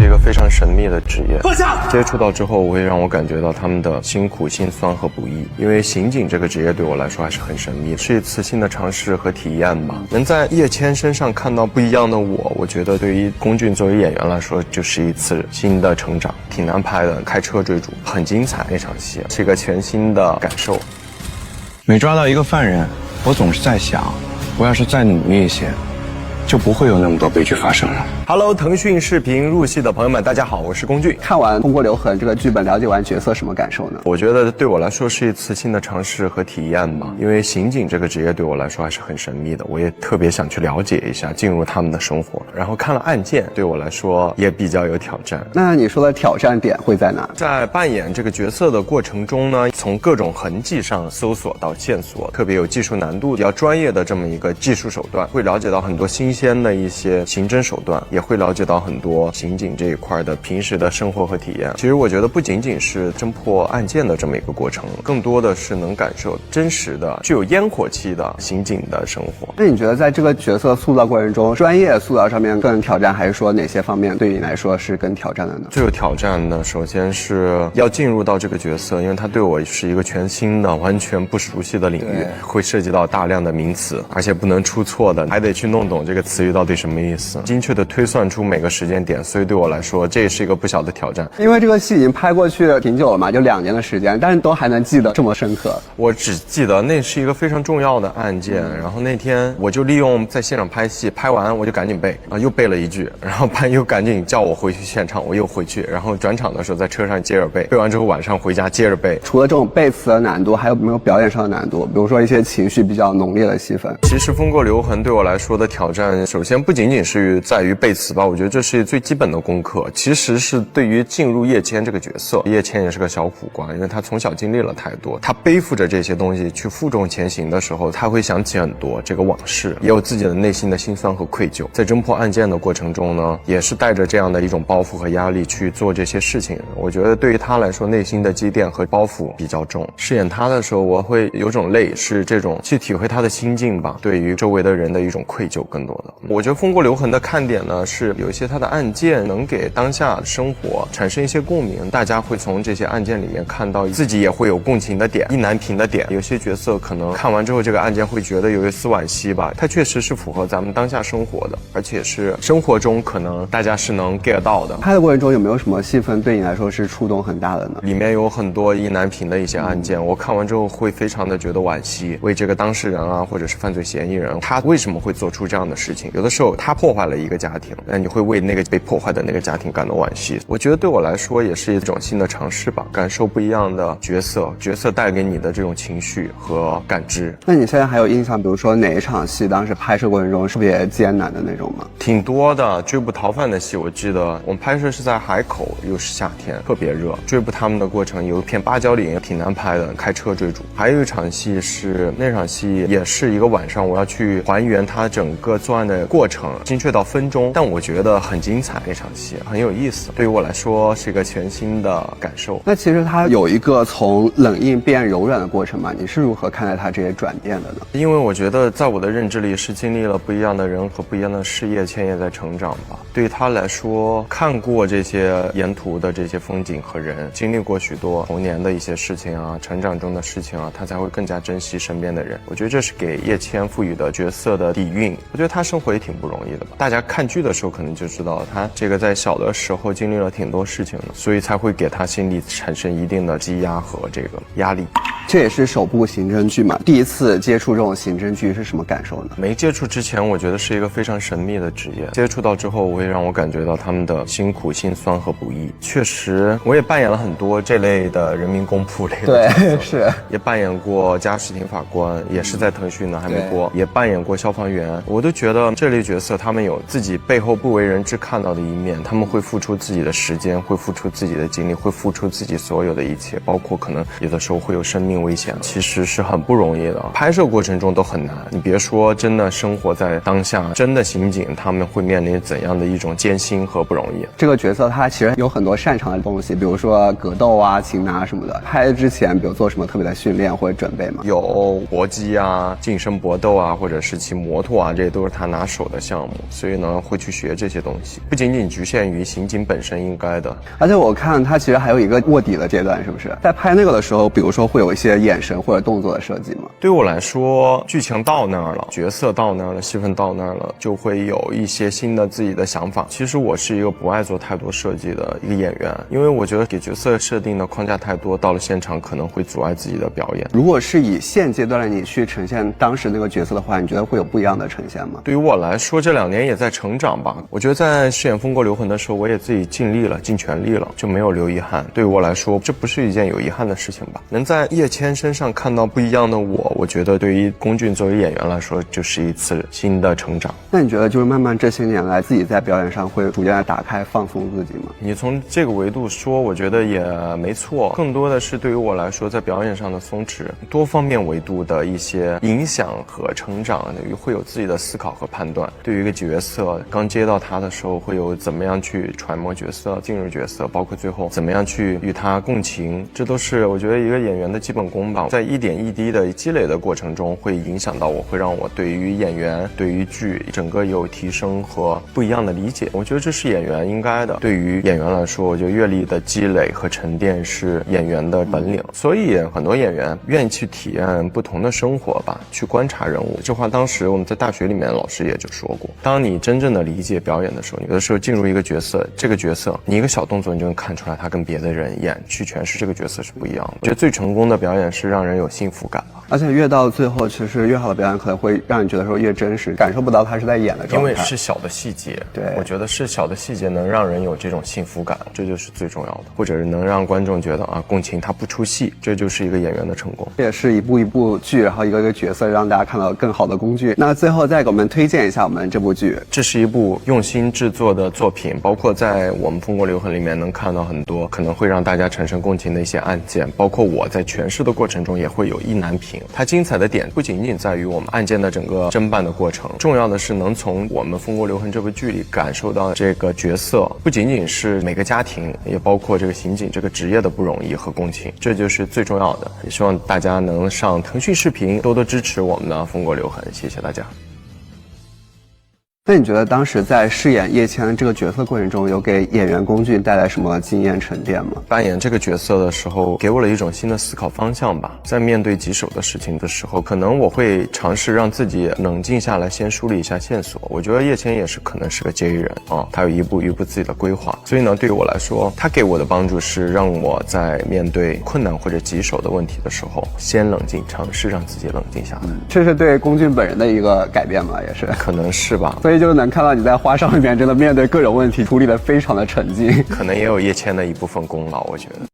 一个非常神秘的职业。接触到之后，会让我感觉到他们的辛苦、辛酸和不易。因为刑警这个职业对我来说还是很神秘，是一次新的尝试和体验吧。能在叶谦身上看到不一样的我觉得对于龚俊作为演员来说，就是一次新的成长。挺难拍的，开车追逐很精彩，那场戏是一个全新的感受。每抓到一个犯人，我总是在想，我要是再努力一些，就不会有那么多悲剧发生了。Hello， 腾讯视频入戏的朋友们，大家好，我是龚俊。看完《风过留痕》这个剧本，了解完角色，什么感受呢？我觉得对我来说是一次新的尝试和体验吧。因为刑警这个职业对我来说还是很神秘的，我也特别想去了解一下，进入他们的生活。然后看了案件，对我来说也比较有挑战。那你说的挑战点会在哪？在扮演这个角色的过程中呢，从各种痕迹上搜索到线索，特别有技术难度、比较专业的这么一个技术手段，会了解到很多新鲜的一些刑侦手段，也会了解到很多刑警这一块的平时的生活和体验。其实我觉得不仅仅是侦破案件的这么一个过程，更多的是能感受真实的、具有烟火气的刑警的生活。那你觉得在这个角色塑造过程中，专业塑造上面更挑战，还是说哪些方面对你来说是更挑战的呢？最有挑战的，首先是要进入到这个角色，因为它对我是一个全新的、完全不熟悉的领域，会涉及到大量的名词，而且不能出错的，还得去弄懂这个词语到底什么意思，精确的推算出每个时间点，所以对我来说这也是一个不小的挑战。因为这个戏已经拍过去挺久了嘛，就2年的时间，但是都还能记得这么深刻。我只记得那是一个非常重要的案件，然后那天我就利用在现场拍戏，拍完我就赶紧背，又背了一句，然后班又赶紧叫我回去现场，我又回去，然后转场的时候在车上接着背，背完之后晚上回家接着背。除了这种背词的难度，还有没有表演上的难度？比如说一些情绪比较浓烈的戏份。其实《风过留痕》对我来说的挑战，首先不仅仅是在于背词吧，我觉得这是最基本的功课，其实是对于进入叶谦这个角色。叶谦也是个小苦瓜，因为他从小经历了太多，他背负着这些东西去负重前行的时候，他会想起很多这个往事，也有自己的内心的辛酸和愧疚。在侦破案件的过程中呢，也是带着这样的一种包袱和压力去做这些事情。我觉得对于他来说，内心的积淀和包袱比较重。饰演他的时候，我会有种累，是这种去体会他的心境吧，对于周围的人的一种愧疚更多的。我觉得《风过留痕》的看点呢，是有一些他的案件能给当下生活产生一些共鸣，大家会从这些案件里面看到自己也会有共情的点、意难平的点。有些角色可能看完之后这个案件会觉得有一丝惋惜吧，它确实是符合咱们当下生活的，而且是生活中可能大家是能 get 到的。拍的过程中有没有什么戏份对你来说是触动很大的呢？里面有很多意难平的一些案件，我看完之后会非常的觉得惋惜，为这个当事人啊，或者是犯罪嫌疑人，他为什么会做出这样的事情？有的时候他破坏了一个家庭，那你会为那个被破坏的那个家庭感到惋惜。我觉得对我来说也是一种新的尝试吧，感受不一样的角色带给你的这种情绪和感知。那你现在还有印象，比如说哪一场戏当时拍摄过程中是特别艰难的那种吗？挺多的，追捕逃犯的戏，我记得我们拍摄是在海口，又是夏天，特别热，追捕他们的过程有一片芭蕉林，挺难拍的，开车追逐。还有一场戏是那场戏也是一个晚上，我要去还原他整个作案的过程，精确到分钟，但我觉得很精彩，那场戏很有意思，对于我来说是一个全新的感受。那其实它有一个从冷硬变柔软的过程嘛，你是如何看待它这些转变的呢？因为我觉得在我的认知里是经历了不一样的人和不一样的事业，千也在成长吧。对于他来说，看过这些沿途的这些风景和人，经历过许多童年的一些事情啊，成长中的事情啊，他才会更加珍惜身边的人。我觉得这是给叶谦赋予的角色的底蕴。我觉得他生活也挺不容易的吧，大家看剧的时候可能就知道他这个在小的时候经历了挺多事情的，所以才会给他心里产生一定的积压和这个压力。这也是首部刑侦剧嘛，第一次接触这种刑侦剧是什么感受呢？没接触之前，我觉得是一个非常神秘的职业。接触到之后，会让我感觉到他们的辛苦、辛酸和不易。确实，我也扮演了很多这类的人民公仆类的角色，对，是也扮演过家事庭法官，也是在腾讯的还没播，也扮演过消防员。我都觉得这类角色，他们有自己背后不为人知看到的一面，他们会付出自己的时间，会付出自己的精力，会付出自己所有的一切，包括可能有的时候会有生命危险，其实是很不容易的。拍摄过程中都很难，你别说真的生活在当下，真的刑警他们会面临怎样的一种艰辛和不容易。这个角色他其实有很多擅长的东西，比如说格斗啊、擒拿什么的。拍之前比如做什么特别的训练或者准备吗？有搏击啊、近身搏斗啊，或者是骑摩托啊，这些都是他拿手的项目，所以呢会去学这些东西，不仅仅局限于刑警本身应该的。而且我看他其实还有一个卧底的阶段，是不是？在拍那个的时候，比如说会有一些眼神或者动作的设计吗？对我来说，剧情到那儿了，角色到那儿了，戏份到那儿了，就会有一些新的自己的想法。其实我是一个不爱做太多设计的一个演员，因为我觉得给角色设定的框架太多，到了现场可能会阻碍自己的表演。如果是以现阶段的你去呈现当时那个角色的话，你觉得会有不一样的呈现吗？对于我来说，这2年也在成长吧。我觉得在饰演《风国留魂》的时候，我也自己尽力了，尽全力了，就没有留遗憾。对于我来说，这不是一件有遗憾的事情吧？能在叶谦身上看到不一样的我觉得对于龚俊作为演员来说，就是一次新的成长。那你觉得就是慢慢这些年来，自己在表演上会逐渐的打开放松自己吗？你从这个维度说，我觉得也没错，更多的是对于我来说，在表演上的松弛，多方面维度的一些影响和成长，会有自己的思考和判断。对于一个角色，刚接到他的时候，会有怎么样去揣摩角色、进入角色，包括最后怎么样去与他共情，这都是我觉得一个演员的基本功吧。在一点一滴的积累的过程中，会影响到我，会让我对于演员、对于剧整个有提升和不一样的理解。我觉得这是演员应该的。对于演员来说，我觉得阅历的积累和沉淀是演员的本领。所以很多演员愿意去体验不同的生活吧，去观察人物。这话当时我们在大学里面老师也就说过，当你真正的理解表演的时候，有的时候进入一个角色，这个角色你一个小动作你就能看出来他跟别的人演去诠释这个角色是不一样的。我觉得最成功的表演是让人有幸福感吧。而且越到最后，其实越好的表演可能会让你觉得说越真实，感受不到他是在演的状态。因为是小的细节，对，我觉得是小的细节能让人有这种幸福感，这就是最重要的，或者是能让观众觉得啊，共情他不出戏，这就是一个演员的成功。这也是一部一部剧，然后一个一个角色，让大家看到更好的工具。那最后再给我们推荐一下我们这部剧。这是一部用心制作的作品，包括在我们《风国留痕》里面能看到很多可能会让大家产生共情的一些案件，包括我在诠释的过程中也会有意难平。它精彩的点不仅仅在于我们案件的整个侦办的过程，重要的是能从我们《风国留痕》这部剧里感受到这个角色不仅仅是每个家庭，也包括这个刑警这个职业的不容易和共情，这就是最重要的。也希望大家能上腾讯视频多多支持我们的《风国留痕》，谢谢大家。那你觉得当时在饰演叶谦这个角色过程中，有给演员龚俊带来什么经验沉淀吗？扮演这个角色的时候，给我了一种新的思考方向吧。在面对棘手的事情的时候，可能我会尝试让自己冷静下来，先梳理一下线索。我觉得叶谦也是可能是个介意人啊，他有一步一步自己的规划。所以呢，对于我来说，他给我的帮助是让我在面对困难或者棘手的问题的时候，先冷静，尝试让自己冷静下来。这是对龚俊本人的一个改变吗？也是，可能是吧。所以就能看到你在花少里面真的面对各种问题，处理得非常的沉静。可能也有叶谦的一部分功劳，我觉得。